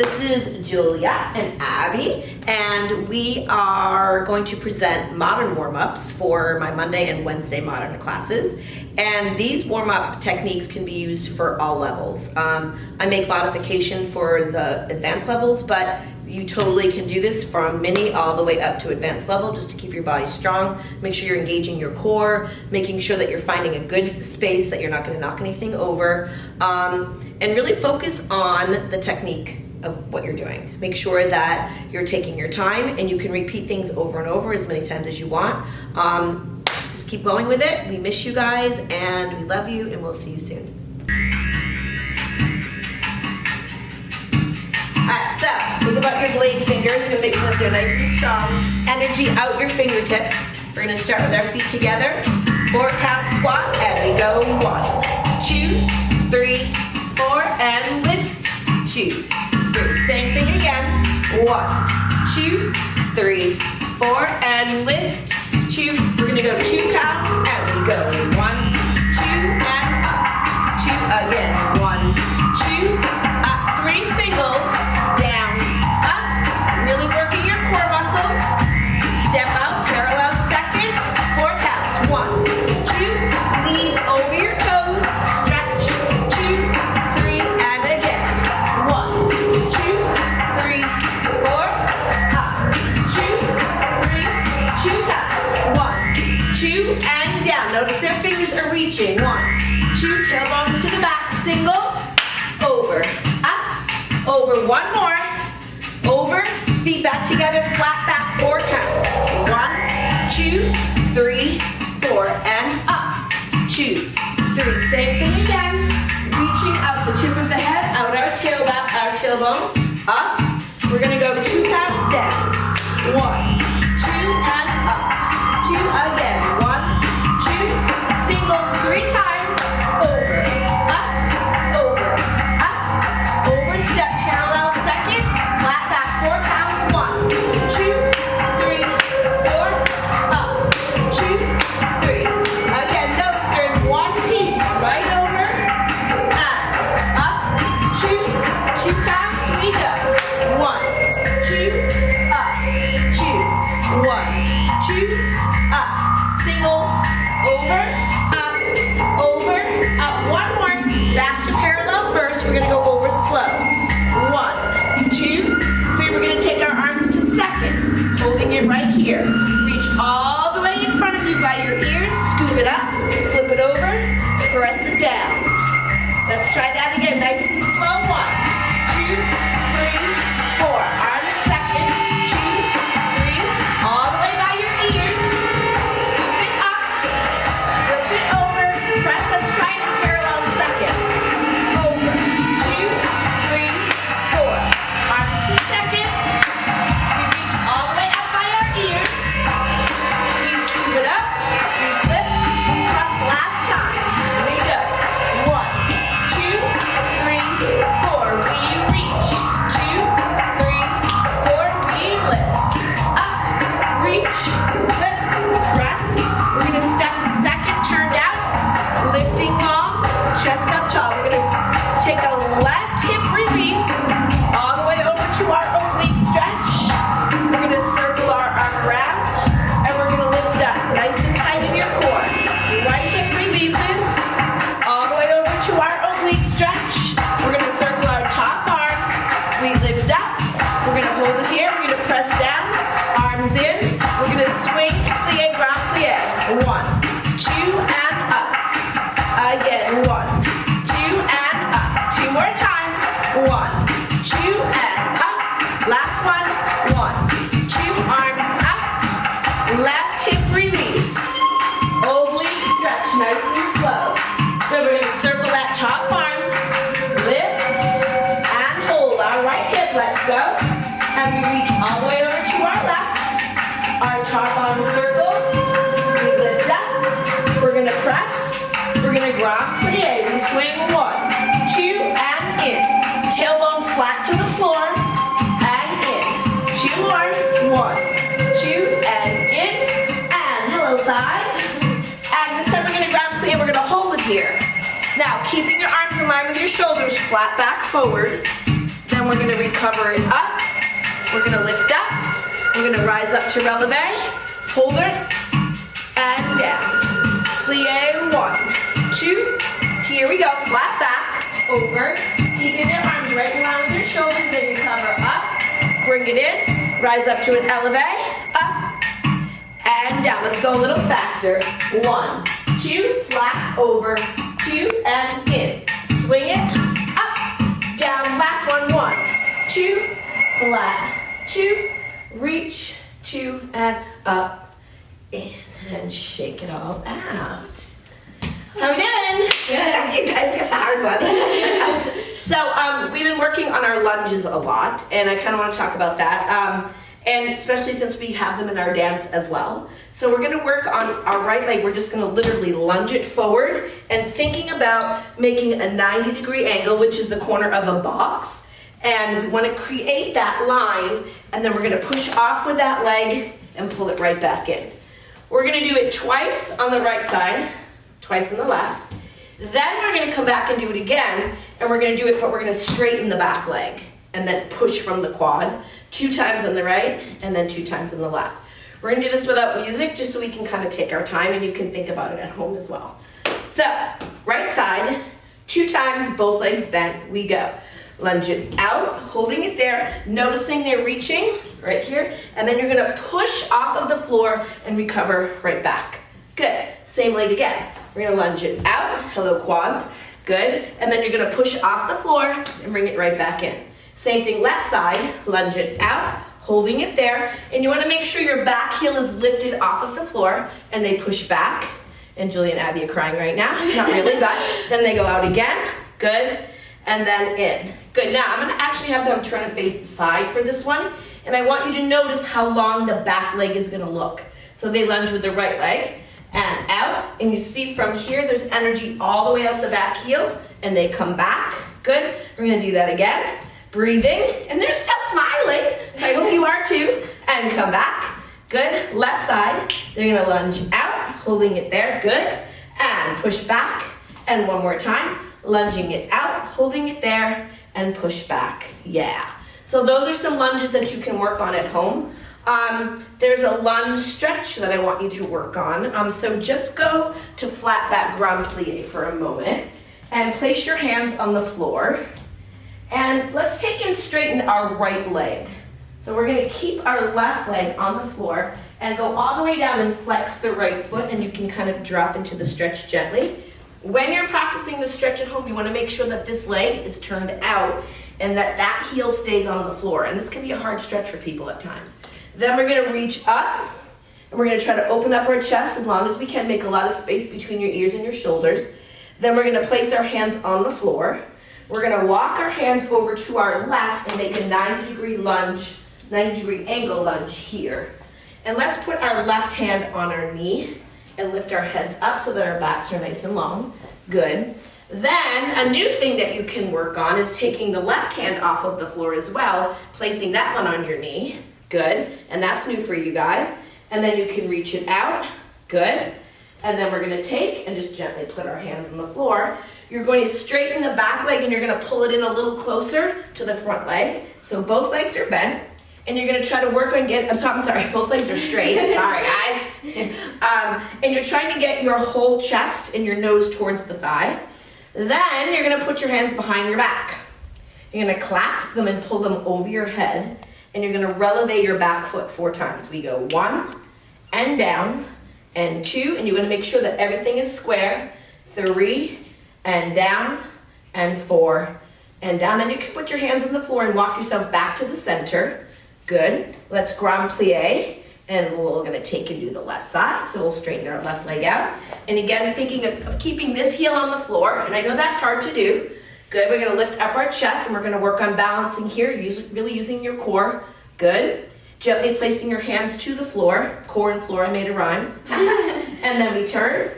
this is Julia and Abby, and we are going to present modern warm-ups for my Monday and Wednesday modern classes. And these warm-up techniques can be used for all levels. I make modification for the advanced levels, but you totally can do this from mini all the way up to advanced level just to keep your body strong. Make sure you're engaging your core, making sure that you're finding a good space, that you're not going to knock anything over, and really focus on the technique of what you're doing. Make sure that you're taking your time and you can repeat things over and over as many times as you want. Just keep going with it. We miss you guys and we love you, and we'll see you soon. Alright, so think about your blade fingers. You're gonna make sure that they're nice and strong. Energy out your fingertips. We're gonna start with our feet together. 4 count squat, and we go 1, 2, 3, 4, and lift. 2, 3. Same thing again. 1, 2, 3, 4, and lift. 2. We're gonna go 2 counts, and we go 1, 2, and up. 2 again. 1, 2, up. 3 singles, down, up. Really working your core muscles. Step out, parallel second. 4 counts. 1, 2, knees over your toes. Stretch. 2, 3, and again. 1, 2, 3, 4. Up. 2, 3, 2 counts. 1, 2, and down. Notice their fingers are reaching. 1, 2, tailbones to the back. Single, over, up, over. 1 more, over. Feet back together, flat back. 4 counts. 1, 2, 3, 4, and up. 2, 3. Same thing again. Reaching out the tip of the head, out our tailbone, up. We're gonna go 2 counts down. 1, 2, and up. 2 again. 1, 2, singles 3 times. Over, up, over, up, over. Step parallel second. Flat back. 4 counts. 1, 2, 3, 4. Up. 2, 3. Again. Notice they're in one piece. Right over. And up. 2, 2 counts. We go. 1, 2, up. 2, 1, 2, up. Single, over, up, 1 more. Back to parallel first. We're gonna go over slow. 1, 2, 3. We're gonna take our arms to second, holding it right here. Reach all the way in front of you by your ears. Scoop it up, flip it over, press it down. Let's try that again, nice and slow. 1, 2, 3, 4. Arms second, 2, 3. All the way by your ears. Scoop it up, flip it over, press. Let's try it in parallel second. Over, 2, 3, 4. Arms to second. We reach all the way up by our ears. We scoop it up, we flip, we press. Last time. We go. 1, 2, 3, 4. We reach. 2, 3, 4. We lift. Up, reach, flip, press. We're gonna step to second, turned out, lifting long, chest up tall. We're gonna take a left hip release all the way over to our oblique stretch. We're gonna circle our arm around, and we're gonna lift up, nice and tight in your core. Right hip releases all the way over to our oblique stretch. We're gonna circle our top arm. We lift up. We're gonna hold it here. We're gonna press down. Arms in. We're gonna swing, plie, grand plie. 1, 2, and up. Again. 1, 2, and up. 2 more times. 1, 2, and up. Last one. 1, 2. Arms up. Left hip release. Oblique stretch, nice and slow. Then we're gonna circle that top arm. Lift and hold our right hip. Let's go. And we reach all the way over to our left. Our top arm circles. We lift up. We're gonna press. We're gonna grand plie. We swing 1, 2, and in. Tailbone flat to the floor. And in. 2 more. 1, 2, and in. And hello thighs. And this time we're gonna grand plie. We're gonna hold it here. Now keeping your arms in line with your shoulders, flat back forward. Then we're gonna recover it up. We're gonna lift up. We're gonna rise up to releve, hold it, and down. Plie, 1, 2. Here we go, flat back, over. Keeping your arms right in line with your shoulders. They recover up. Bring it in. Rise up to an eleve, up, and down. Let's go a little faster. 1, 2, flat, over, 2, and in. Swing it, up, down. Last one. 1, 2, flat, 2, reach, 2, and up, in, and shake it all out. How we doing? Good. You guys got the hard one. So we've been working on our lunges a lot, and I kind of want to talk about that, and especially since we have them in our dance as well. So we're going to work on our right leg. We're just going to literally lunge it forward and thinking about making a 90-degree angle, which is the corner of a box. And we want to create that line, and then we're going to push off with that leg and pull it right back in. We're going to do it twice on the right side, twice on the left. Then we're going to come back and do it again, and we're going to do it, but we're going to straighten the back leg and then push from the quad 2 times on the right and then 2 times on the left. We're going to do this without music just so we can kind of take our time, and you can think about it at home as well. So, right side, 2 times, both legs bent, we go. Lunge it out, holding it there, noticing they're reaching right here, and then you're going to push off of the floor and recover right back. Good. Same leg again. We're going to lunge it out. Hello, quads. Good. And then you're going to push off the floor and bring it right back in. Same thing, left side. Lunge it out, holding it there. And you want to make sure your back heel is lifted off of the floor, and they push back. And Julie and Abby are crying right now. Not really, but then they go out again. Good. And then in. Good. Now, I'm going to actually have them turn and face the side for this one. And I want you to notice how long the back leg is going to look. So they lunge with the right leg and out. And you see from here, there's energy all the way out the back heel. And they come back. Good. We're going to do that again. Breathing. And they're still smiling. So I hope you are too. And come back. Good. Left side. They're going to lunge out, holding it there. Good. And push back. And one more time. Lunging it out, holding it there, and push back. Yeah. So those are some lunges that you can work on at home. There's a lunge stretch that I want you to work on. So just go to flat back grand plie for a moment and place your hands on the floor. And let's take and straighten our right leg. So we're going to keep our left leg on the floor and go all the way down and flex the right foot, and you can kind of drop into the stretch gently. When you're practicing the stretch at home, you want to make sure that this leg is turned out and that that heel stays on the floor. And this can be a hard stretch for people at times. Then we're going to reach up, and we're going to try to open up our chest as long as we can, make a lot of space between your ears and your shoulders. Then we're going to place our hands on the floor. We're going to walk our hands over to our left and make a 90-degree lunge, 90-degree angle lunge here. And let's put our left hand on our knee and lift our heads up so that our backs are nice and long. Good. Then a new thing that you can work on is taking the left hand off of the floor as well, placing that one on your knee. Good. And that's new for you guys. And then you can reach it out. Good. And then we're going to take and just gently put our hands on the floor. You're going to straighten the back leg, and you're going to pull it in a little closer to the front leg. So both legs are bent. And you're going to try to work on I'm sorry, both legs are straight. Sorry, guys. And you're trying to get your whole chest and your nose towards the thigh. Then you're going to put your hands behind your back. You're going to clasp them and pull them over your head. And you're going to releve your back foot 4 times. We go 1 and down and 2. And you're going to make sure that everything is square. 3 and down and 4 and down. Then you can put your hands on the floor and walk yourself back to the center. Good. Let's grand plie, and we're going to take and do the left side. So we'll straighten our left leg out. And again, thinking of keeping this heel on the floor, and I know that's hard to do. Good. We're going to lift up our chest, and we're going to work on balancing here, really using your core. Good. Gently placing your hands to the floor. Core and floor, I made a rhyme. And then we turn.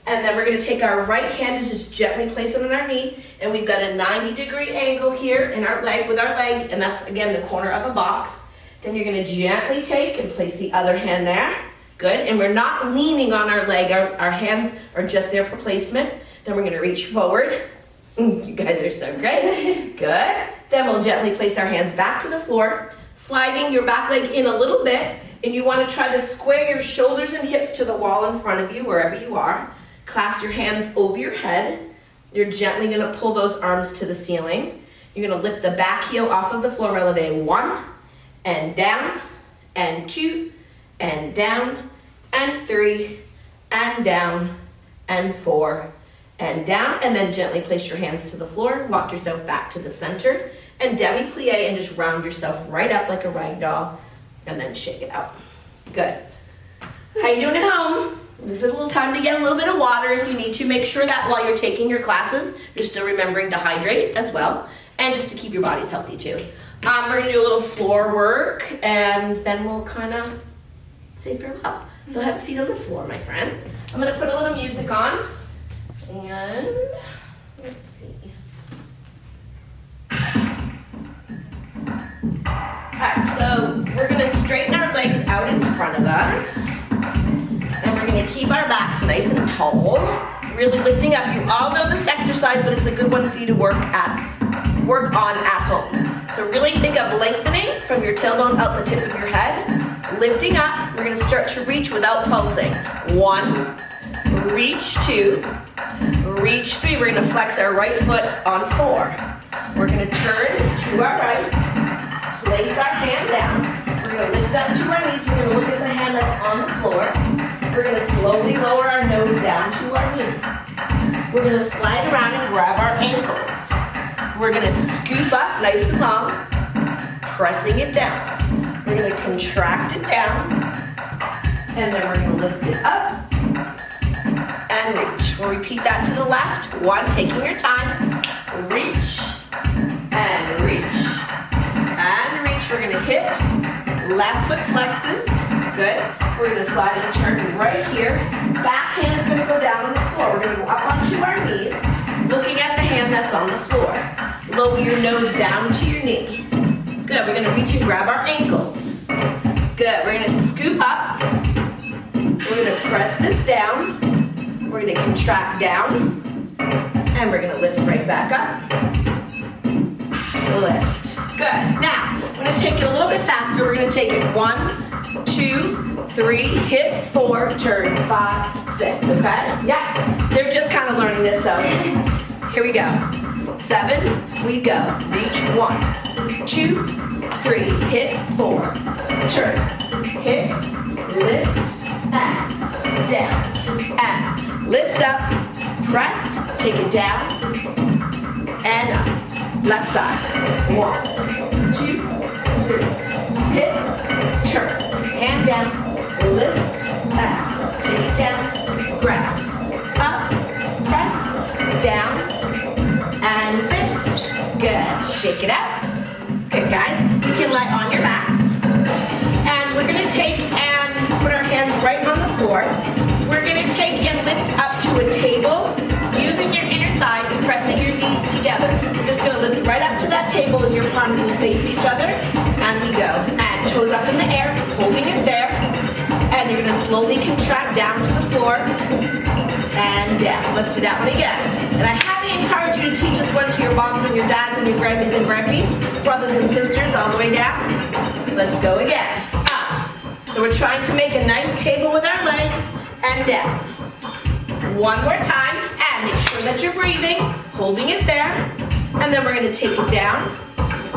And then we're going to take our right hand and just gently place it on our knee. And we've got a 90-degree angle here in our leg with our leg. And that's, again, the corner of a box. Then you're going to gently take and place the other hand there. Good. And we're not leaning on our leg. Our hands are just there for placement. Then we're going to reach forward You guys are so great. Good. Then we'll gently place our hands back to the floor, sliding your back leg in a little bit, and you want to try to square your shoulders and hips to the wall in front of you, wherever you are. Clasp your hands over your head. You're gently going to pull those arms to the ceiling. You're going to lift the back heel off of the floor, releve 1, and down, and 2, and down, and 3, and down, and 4, and down, and then gently place your hands to the floor, walk yourself back to the center, and demi-plie, and just round yourself right up like a rag doll, and then shake it out. Good. How you doing at home? This is a little time to get a little bit of water if you need to. Make sure that while you're taking your classes, you're still remembering to hydrate as well, and just to keep your bodies healthy too. We're gonna do a little floor work, and then we'll kind of say farewell. So have a seat on the floor, my friends. I'm gonna put a little music on. And let's see. Alright, so we're going to straighten our legs out in front of us. And we're going to keep our backs nice and tall. Really lifting up. You all know this exercise, but it's a good one for you to work on at home. So really think of lengthening from your tailbone out the tip of your head. Lifting up. We're going to start to reach without pulsing. 1, reach 2, reach 3. We're going to flex our right foot on 4. We're going to turn to our right, place our hand down. We're going to lift up to our knees. We're going to look at the hand that's on the floor. We're going to slowly lower our nose down to our knee. We're going to slide around and grab our ankles. We're going to scoop up nice and long, pressing it down. We're going to contract it down, and then we're going to lift it up and reach. We'll repeat that to the left. 1, taking your time. Reach and reach and reach. We're going to hit left foot flexes. Good. We're going to slide and turn right here. Back hand's going to go down on the floor. We're going to go up onto our knees, looking at the hand that's on the floor. Lower your nose down to your knee. Good. We're going to reach and grab our ankles. Good. We're going to scoop up. We're going to press this down. We're going to contract down. And we're going to lift right back up. Lift. Good. Now, we're going to take it a little bit faster. We're going to take it 1, 2, 3, hit 4, turn 5, 6. Okay? Yeah. They're just kind of learning this, so here we go. 7, we go. Reach 1, 2, 3, hit 4, turn, hit, lift, and down, and lift up, press, take it down, and up. Left side. 1, 2, 3, hit, turn, hand down, lift, and take it down, grab, up, press, down, and lift. Good. Shake it out. Good, guys. You can lie on your backs. And we're going to take and put our hands right on the floor. We're going to take and lift up to a table using your inner thighs, pressing your knees together. You're just going to lift right up to that table and your palms will face each other. And we go. And toes up in the air, holding it there. And you're going to slowly contract down to the floor. And down. Let's do that one again. And I highly encourage you to teach this one to your moms and your dads and your Grammies and Grampies, brothers and sisters, all the way down. Let's go again. Up. So we're trying to make a nice table with our legs and down. One more time, and make sure that you're breathing, holding it there. And then we're going to take it down.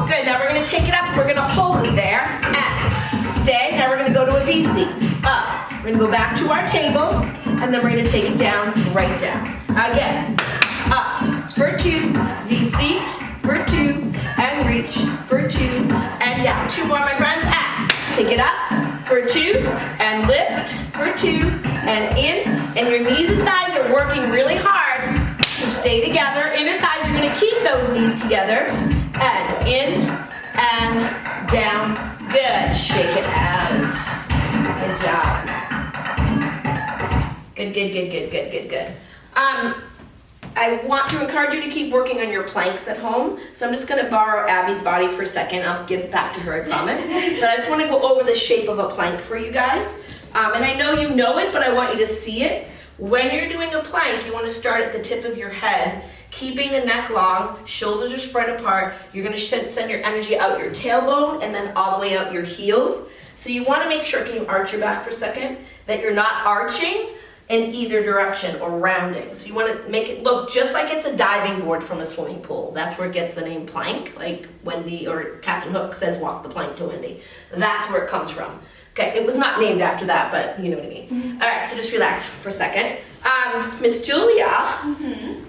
Good. Now we're going to take it up. We're going to hold it there and stay. Now we're going to go to a V-seat. Up. We're going to go back to our table, and then we're going to take it down, right down. Again. Up for 2, V-seat for 2, and reach for 2, and down. 2 more, my friends. And take it up for 2, and lift for 2, and in. And your knees and thighs are working really hard to stay together. Inner thighs, you're going to keep those knees together. And in, and down. Good. Shake it out. Good job. Good, good, good, good, good, good, good. I want to encourage you to keep working on your planks at home. So I'm just going to borrow Abby's body for a second. I'll get back to her, I promise. But I just want to go over the shape of a plank for you guys. And I know you know it, but I want you to see it. When you're doing a plank, you want to start at the tip of your head, keeping the neck long, shoulders are spread apart. You're gonna send your energy out your tailbone and then all the way out your heels. So you wanna make sure, can you arch your back for a second, that you're not arching in either direction or rounding. So you wanna make it look just like it's a diving board from a swimming pool. That's where it gets the name plank, like Wendy or Captain Hook says walk the plank to Wendy. That's where it comes from. Okay, it was not named after that, but you know what I mean. Mm-hmm. All right, so just relax for a second. Miss Julia,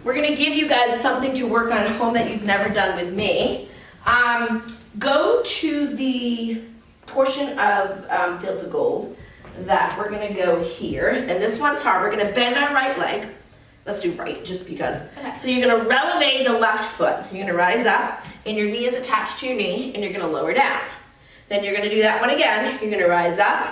we're gonna give you guys something to work on at home that you've never done with me. Go to the portion of Fields of Gold that we're gonna go here, and this one's hard. We're gonna bend our right leg. Let's do right, just because. Okay. So you're gonna releve the left foot. You're gonna rise up, and your knee is attached to your knee, and you're gonna lower down. Then you're gonna do that one again. You're gonna rise up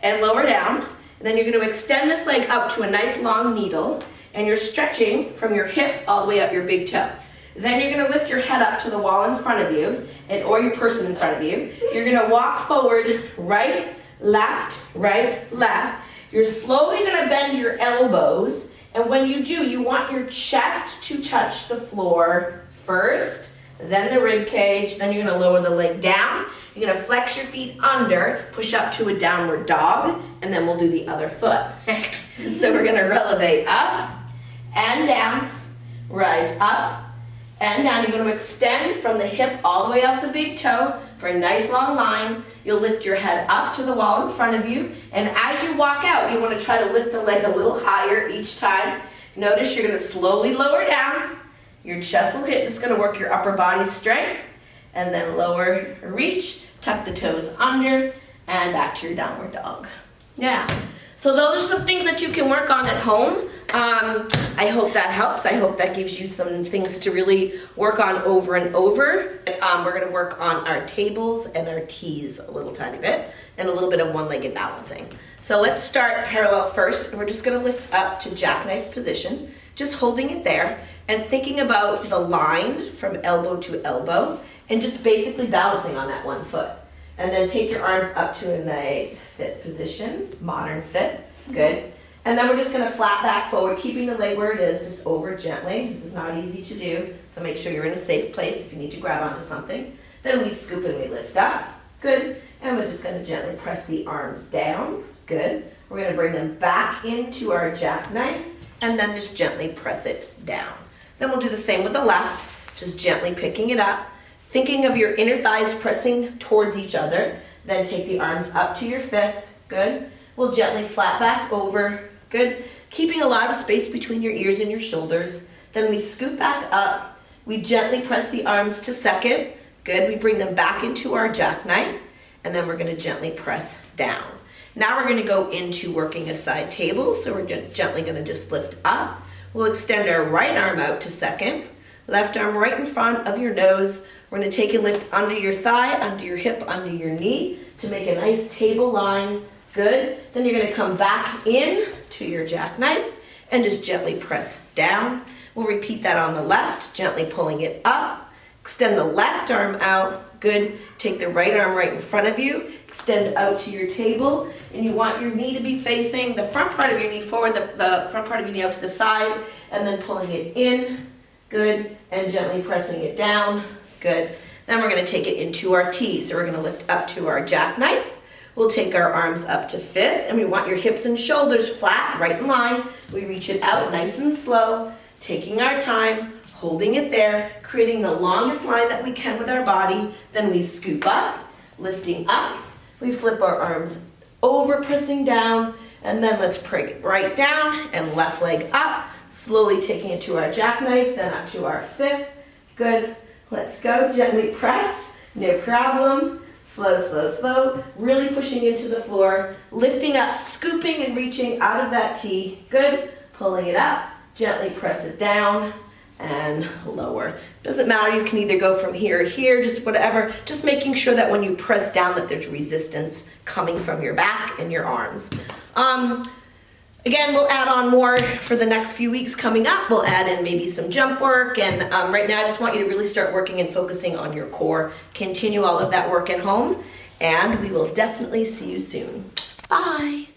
and lower down, and then you're gonna extend this leg up to a nice long needle, and you're stretching from your hip all the way up your big toe. Then you're gonna lift your head up to the wall in front of you, or your person in front of you. You're gonna walk forward, right, left, left. You're slowly gonna bend your elbows, and when you do, you want your chest to touch the floor first, then the rib cage, then you're gonna lower the leg down. You're gonna flex your feet under, push up to a downward dog, and then we'll do the other foot. So we're gonna releve up and down, rise up and down. You're gonna extend from the hip all the way up the big toe for a nice long line. You'll lift your head up to the wall in front of you, and as you walk out, you wanna try to lift the leg a little higher each time. Notice you're gonna slowly lower down. Your chest will hit. It's gonna work your upper body strength, and then lower, reach, tuck the toes under, and back to your downward dog. Yeah. So those are some things that you can work on at home. I hope that helps. I hope that gives you some things to really work on over and over. We're gonna work on our tables and our tees a little tiny bit, and a little bit of one-legged balancing. So let's start parallel first. We're just gonna lift up to jackknife position, just holding it there, and thinking about the line from elbow to elbow, and just basically balancing on that one foot. And then take your arms up to a nice fit position, modern fit, good. And then we're just gonna flat back forward, keeping the leg where it is, just over gently. This is not easy to do, so make sure you're in a safe place if you need to grab onto something. Then we scoop and we lift up, good. And we're just gonna gently press the arms down, good. We're gonna bring them back into our jackknife, and then just gently press it down. Then we'll do the same with the left, just gently picking it up, thinking of your inner thighs pressing towards each other. Then take the arms up to your fifth, good. We'll gently flat back over, good. Keeping a lot of space between your ears and your shoulders. Then we scoop back up. We gently press the arms to second, good. We bring them back into our jackknife, and then we're gonna gently press down. Now we're gonna go into working a side table, so we're gently gonna just lift up. We'll extend our right arm out to second, left arm right in front of your nose. We're gonna take and lift under your thigh, under your hip, under your knee to make a nice table line, good. Then you're gonna come back in to your jackknife and just gently press down. We'll repeat that on the left, gently pulling it up. Extend the left arm out, good. Take the right arm right in front of you, extend out to your table, and you want your knee to be facing the front part of your knee forward, the front part of your knee out to the side, and then pulling it in, good, and gently pressing it down, good. Then we're gonna take it into our T. So we're gonna lift up to our jackknife. We'll take our arms up to fifth, and we want your hips and shoulders flat, right in line. We reach it out nice and slow, taking our time, holding it there, creating the longest line that we can with our body. Then we scoop up, lifting up. We flip our arms over, pressing down, and then let's bring it right down and left leg up, slowly taking it to our jackknife, then up to our fifth. Good. Let's go. Gently press. No problem. Slow, slow, slow. Really pushing into the floor, lifting up, scooping and reaching out of that T. Good. Pulling it up. Gently press it down and lower. Doesn't matter. You can either go from here or here, just whatever. Just making sure that when you press down that there's resistance coming from your back and your arms. Again, we'll add on more for the next few weeks coming up. We'll add in maybe some jump work, and right now I just want you to really start working and focusing on your core. Continue all of that work at home, and we will definitely see you soon. Bye.